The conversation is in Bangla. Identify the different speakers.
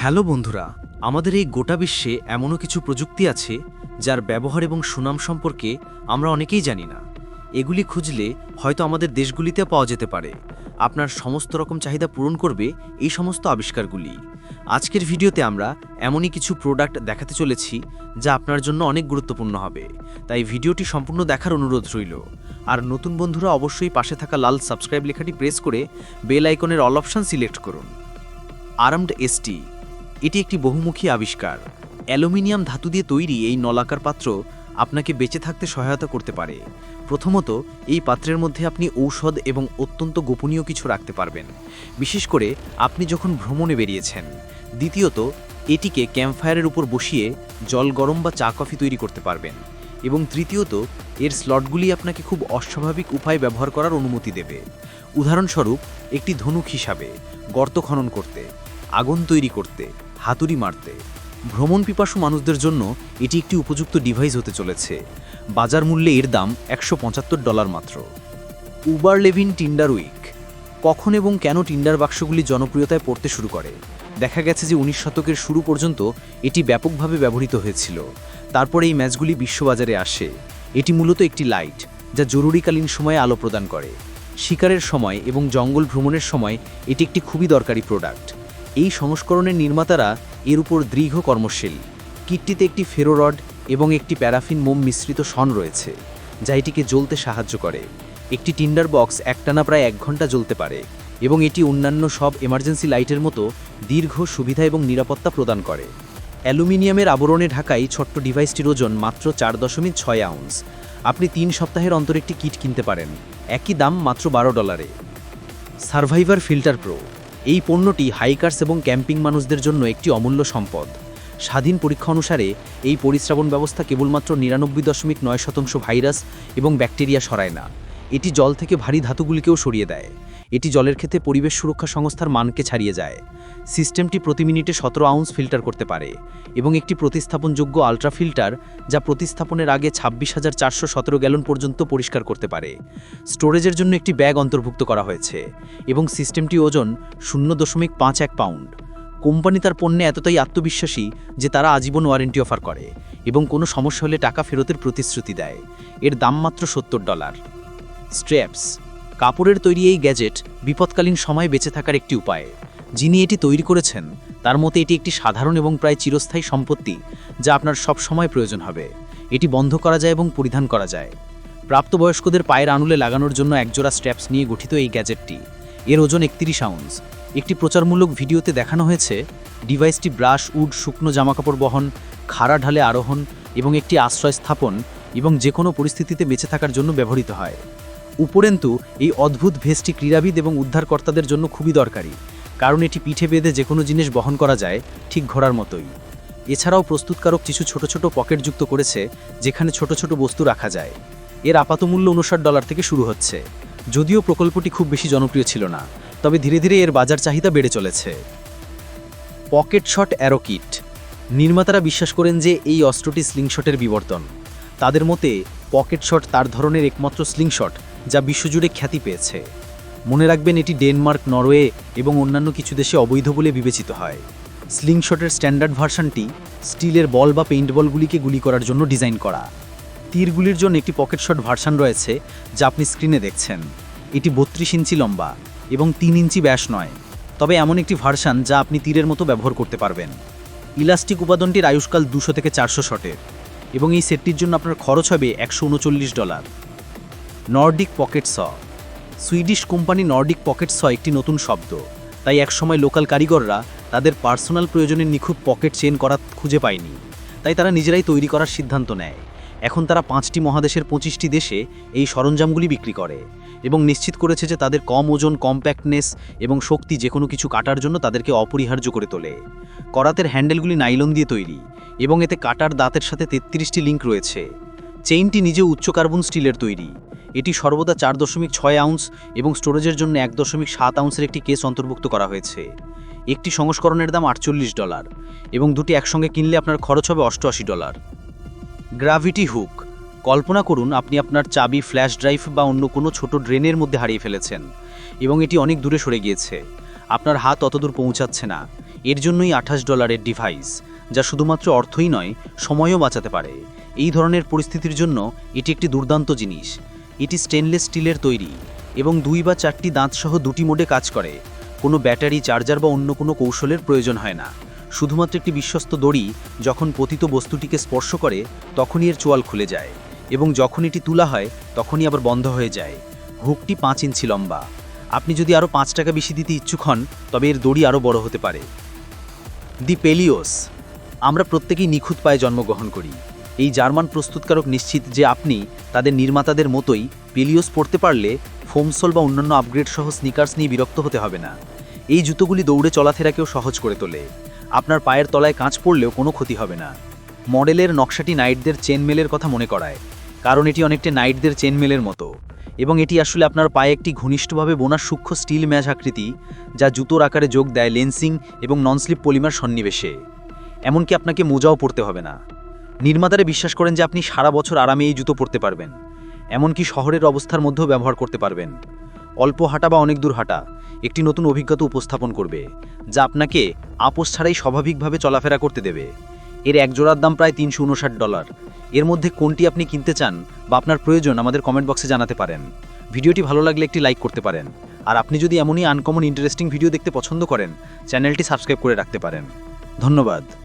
Speaker 1: হ্যালো বন্ধুরা, আমাদের এই গোটা বিশ্বে এমনও কিছু প্রযুক্তি আছে যার ব্যবহার এবং সুনাম সম্পর্কে আমরা অনেকেই জানি না। এগুলি খুঁজলে হয়তো আমাদের দেশগুলিতে পাওয়া যেতে পারে। আপনার সমস্ত রকম চাহিদা পূরণ করবে এই সমস্ত আবিষ্কারগুলি। আজকের ভিডিওতে আমরা এমনই কিছু প্রোডাক্ট দেখাতে চলেছি যা আপনার জন্য অনেক গুরুত্বপূর্ণ হবে, তাই ভিডিওটি সম্পূর্ণ দেখার অনুরোধ রইল। আর নতুন বন্ধুরা অবশ্যই পাশে থাকা লাল সাবস্ক্রাইব লেখাটি প্রেস করে বেল আইকনের অল অপশন সিলেক্ট করুন। আর্মড এসটি, এটি একটি বহুমুখী আবিষ্কার। অ্যালুমিনিয়াম ধাতু দিয়ে তৈরি এই নলাকার পাত্র আপনাকে বেঁচে থাকতে সহায়তা করতে পারে। প্রথমত, এই পাত্রের মধ্যে আপনি ঔষধ এবং অত্যন্ত গোপনীয় কিছু রাখতে পারবেন, বিশেষ করে আপনি যখন ভ্রমণে বেরিয়েছেন। দ্বিতীয়ত, এটিকে ক্যাম্পফায়ারের উপর বসিয়ে জল গরম বা চা কফি তৈরি করতে পারবেন। এবং তৃতীয়ত, এর স্লটগুলি আপনাকে খুব অস্বাভাবিক উপায় ব্যবহার করার অনুমতি দেবে। উদাহরণস্বরূপ, একটি ধনুক হিসাবে, গর্ত খনন করতে, আগুন তৈরি করতে, হাতুড়ি মারতে। ভ্রমণ পিপাসু মানুষদের জন্য এটি একটি উপযুক্ত ডিভাইস হতে চলেছে। বাজার মূল্যে এর দাম $175 মাত্র। Uber Levin Tinder week. কখন এবং কেন টিন্ডার বাক্সগুলি জনপ্রিয়তায় পড়তে শুরু করে? দেখা গেছে যে 19 শতকের শুরু পর্যন্ত এটি ব্যাপকভাবে ব্যবহৃত হয়েছিল। তারপরে এই ম্যাচগুলি বিশ্ববাজারে আসে। এটি মূলত একটি লাইট যা জরুরিকালীন সময়ে আলো প্রদান করে। শিকারের সময় এবং জঙ্গল ভ্রমণের সময় এটি একটি খুবই দরকারি প্রোডাক্ট। এই সংস্করণের নির্মাতারা এর উপর দীর্ঘ কর্মশীল। কিটটিতে একটি ফেরোরড এবং একটি প্যারাফিন মোম মিশ্রিত শন রয়েছে, যা এটিকে জ্বলতে সাহায্য করে। একটি টিন্ডার বক্স একটানা প্রায় 1 ঘন্টা জ্বলতে পারে এবং এটি অন্যান্য সব এমার্জেন্সি লাইটের মতো দীর্ঘ সুবিধা এবং নিরাপত্তা প্রদান করে। অ্যালুমিনিয়ামের আবরণে ঢাকা এই ছোট্ট ডিভাইসটির ওজন মাত্র 4.6 আউন্স। আপনি 3 সপ্তাহের অন্তর একটি কিট কিনতে পারেন, একই দাম মাত্র $12। Survivor filter pro. এই পণ্যটি হাইকার্স এবং ক্যাম্পিং মানুষদের জন্য একটি অমূল্য সম্পদ। স্বাধীন পরীক্ষা অনুসারে এই পরিস্রাবণ ব্যবস্থা কেবলমাত্র 99.9% ভাইরাস এবং ব্যাকটেরিয়া সরায় না, এটি জল থেকে ভারী ধাতুগুলিকেও সরিয়ে দেয়। এটি জলের ক্ষেত্রে পরিবেশ সুরক্ষা সংস্থার মানকে ছাড়িয়ে যায়। সিস্টেমটি প্রতি মিনিটে 17 আউন্স ফিল্টার করতে পারে এবং একটি প্রতিস্থাপনযোগ্য আলট্রা ফিল্টার যা প্রতিস্থাপনের আগে 26,417 গ্যালন পর্যন্ত পরিষ্কার করতে পারে। স্টোরেজের জন্য একটি ব্যাগ অন্তর্ভুক্ত করা হয়েছে এবং সিস্টেমটি ওজন 0.51 পাউন্ড। কোম্পানি তার পণ্যে এতটাই আত্মবিশ্বাসী যে তারা আজীবন ওয়ারেন্টি অফার করে এবং কোনো সমস্যা হলে টাকা ফেরতের প্রতিশ্রুতি দেয়। এর দাম মাত্র $70। স্ট্র্যাপস। কাপড়ের তৈরি এই গ্যাজেট বিপদকালীন সময় বেঁচে থাকার একটি উপায়। যিনি এটি তৈরি করেছেন তার মতে এটি একটি সাধারণ এবং প্রায় চিরস্থায়ী সম্পত্তি যা আপনার সব সময় প্রয়োজন হবে। এটি বন্ধ করা যায় এবং পরিধান করা যায়। প্রাপ্তবয়স্কদের পায়ের আঙুলে লাগানোর জন্য একজোড়া স্ট্র্যাপস নিয়ে গঠিত এই গ্যাজেটটি। এর ওজন 31 আউন্স। একটি প্রচারমূলক ভিডিওতে দেখানো হয়েছে ডিভাইসটি ব্রাশ, উড, শুকনো জামাকাপড় বহন, খাড়া ঢালে আরোহণ এবং একটি আশ্রয় স্থাপন এবং যে কোনো পরিস্থিতিতে বেঁচে থাকার জন্য ব্যবহৃত হয়। উপরন্তু এই অদ্ভুত ভেস্টটি ক্রীড়াবিদ এবং উদ্ধারকর্তাদের জন্য খুবই দরকারি, কারণ এটি পিঠে বেঁধে যে কোনো জিনিস বহন করা যায়, ঠিক ঘোড়ার মতোই। এছাড়াও প্রস্তুতকারক কিছু ছোট ছোট পকেট যুক্ত করেছে যেখানে ছোট ছোট বস্তু রাখা যায়। এর আপাত মূল্য $59 থেকে শুরু হচ্ছে। যদিও প্রকল্পটি খুব বেশি জনপ্রিয় ছিল না, তবে ধীরে ধীরে এর বাজার চাহিদা বেড়ে চলেছে। Pocket shot arrow kit. নির্মাতারা বিশ্বাস করেন যে এই অস্ত্রটি স্লিংশটের বিবর্তন। তাদের মতে পকেট শট তার ধরনের একমাত্র স্লিংশট যা বিশ্বজুড়ে খ্যাতি পেয়েছে। মনে রাখবেন, এটি ডেনমার্ক, নরওয়ে এবং অন্যান্য কিছু দেশে অবৈধ বলে বিবেচিত হয়। স্লিংশটের স্ট্যান্ডার্ড ভার্সনটি স্টিলের বল বা পেইন্টবলগুলিকে গুলি করার জন্য ডিজাইন করা। তীরগুলির জন্য একটি পকেট শট ভার্সন রয়েছে যা আপনি স্ক্রিনে দেখছেন। এটি 32 ইঞ্চি লম্বা এবং 3 ইঞ্চি ব্যাস নয়, তবে এমন একটি ভার্সন যা আপনি তীরের মতো ব্যবহার করতে পারবেন। ইলাস্টিক উপাদানটির আয়ুষ্কাল 200 থেকে 400 শটের এবং এই সেটটির জন্য আপনার খরচ হবে $139। নর্ডিক পকেট স। সুইডিশ কোম্পানি নর্ডিক পকেট স একটি নতুন শব্দ, তাই একসময় লোকাল কারিগররা তাদের পার্সোনাল প্রয়োজনের নিখুঁত পকেট চেন করা খুঁজে পায়নি, তাই তারা নিজেরাই তৈরি করার সিদ্ধান্ত নেয়। এখন তারা 5টি মহাদেশের 25টি দেশে এই সরঞ্জামগুলি বিক্রি করে এবং নিশ্চিত করেছে যে তাদের কম ওজন, কম্প্যাক্টনেস এবং শক্তি যে কোনো কিছু কাটার জন্য তাদেরকে অপরিহার্য করে তোলে। করাতের হ্যান্ডেলগুলি নাইলন দিয়ে তৈরি এবং এতে কাটার দাঁতের সাথে 33টি লিঙ্ক রয়েছে। চেইনটি নিজে উচ্চ কার্বন স্টিলের তৈরি। এটি সর্বদা 4.6 আউন্স এবং স্টোরেজের জন্য 1.7 আউন্সের একটি কেস অন্তর্ভুক্ত করা হয়েছে। একটি সংস্করণের দাম $48 এবং দুটি একসঙ্গে কিনলে আপনার খরচ হবে $88। Gravity hook. কল্পনা করুন আপনি আপনার চাবি, ফ্ল্যাশ ড্রাইভ বা অন্য কোনো ছোট ড্রেনের মধ্যে হারিয়ে ফেলেছেন এবং এটি অনেক দূরে সরে গিয়েছে। আপনার হাত অতদূর পৌঁছাচ্ছে না।
Speaker 2: এর জন্যই $28 ডিভাইস, যা শুধুমাত্র অর্থই নয়, সময়ও বাঁচাতে পারে। এই ধরনের পরিস্থিতির জন্য এটি একটি দুর্দান্ত জিনিস। এটি স্টেনলেস স্টিলের তৈরি এবং 2 বা 4টি দাঁতসহ 2টি মোডে কাজ করে। কোনো ব্যাটারি, চার্জার বা অন্য কোনো কৌশলের প্রয়োজন হয় না। শুধুমাত্র একটি বিশ্বস্ত দড়ি যখন পতিত বস্তুটিকে স্পর্শ করে তখনই এর চোয়াল খুলে যায়, এবং যখন এটি তোলা হয় তখনই আবার বন্ধ হয়ে যায়। হুকটি 5 ইঞ্চি লম্বা। আপনি যদি আরও $5 বেশি দিতে ইচ্ছুক হন, তবে এর দড়ি আরও বড় হতে পারে। দি পেলিওস। আমরা প্রত্যেকেই নিখুঁত পায়ে জন্মগ্রহণ করি। এই জার্মান প্রস্তুতকারক নিশ্চিত যে আপনি তাদের নির্মাতাদের মতোই পেলিওস পড়তে পারলে ফোমসোল বা অন্যান্য আপগ্রেড সহ স্নিকার্স নিয়ে বিরক্ত হতে হবে না। এই জুতোগুলি দৌড়ে চলাফেরাকেও সহজ করে তোলে। আপনার পায়ের তলায় কাঁচ পড়লেও কোনো ক্ষতি হবে না। মডেলের নকশাটি নাইটদের চেনমেলের কথা মনে করায়, কারণ এটি অনেকটা নাইটদের চেনমেলের মতো, এবং এটি আসলে আপনার পায়ে একটি ঘনিষ্ঠভাবে বোনা সূক্ষ্ম স্টিল ম্যাচ আকৃতি, যা জুতোর আকারে যোগ দেয় লেন্সিং এবং নন-স্লিপ পলিমার সন্নিবেশে। এমনকি আপনাকে মোজাও পরতে হবে না। নির্মাতারা বিশ্বাস করেন যে আপনি সারা বছর আরামে এই জুতো পরতে পারবেন, এমনকি শহরের অবস্থার মধ্যেও ব্যবহার করতে পারবেন। অল্প হাঁটা বা অনেক দূর হাঁটা একটি নতুন অভিজ্ঞতা উপস্থাপন করবে, যা আপনাকে আপোষ ছাড়াই স্বাভাবিকভাবে চলাফেরা করতে দেবে। এর এক জোড়ার দাম প্রায় $359। এর মধ্যে কোনটি আপনি কিনতে চান বা আপনার প্রয়োজন আমাদের কমেন্ট বক্সে জানাতে পারেন। ভিডিওটি ভালো লাগলে একটি লাইক করতে পারেন, আর আপনি যদি এমনই আনকমন ইন্টারেস্টিং ভিডিও দেখতে পছন্দ করেন, চ্যানেলটি সাবস্ক্রাইব করে রাখতে পারেন। ধন্যবাদ।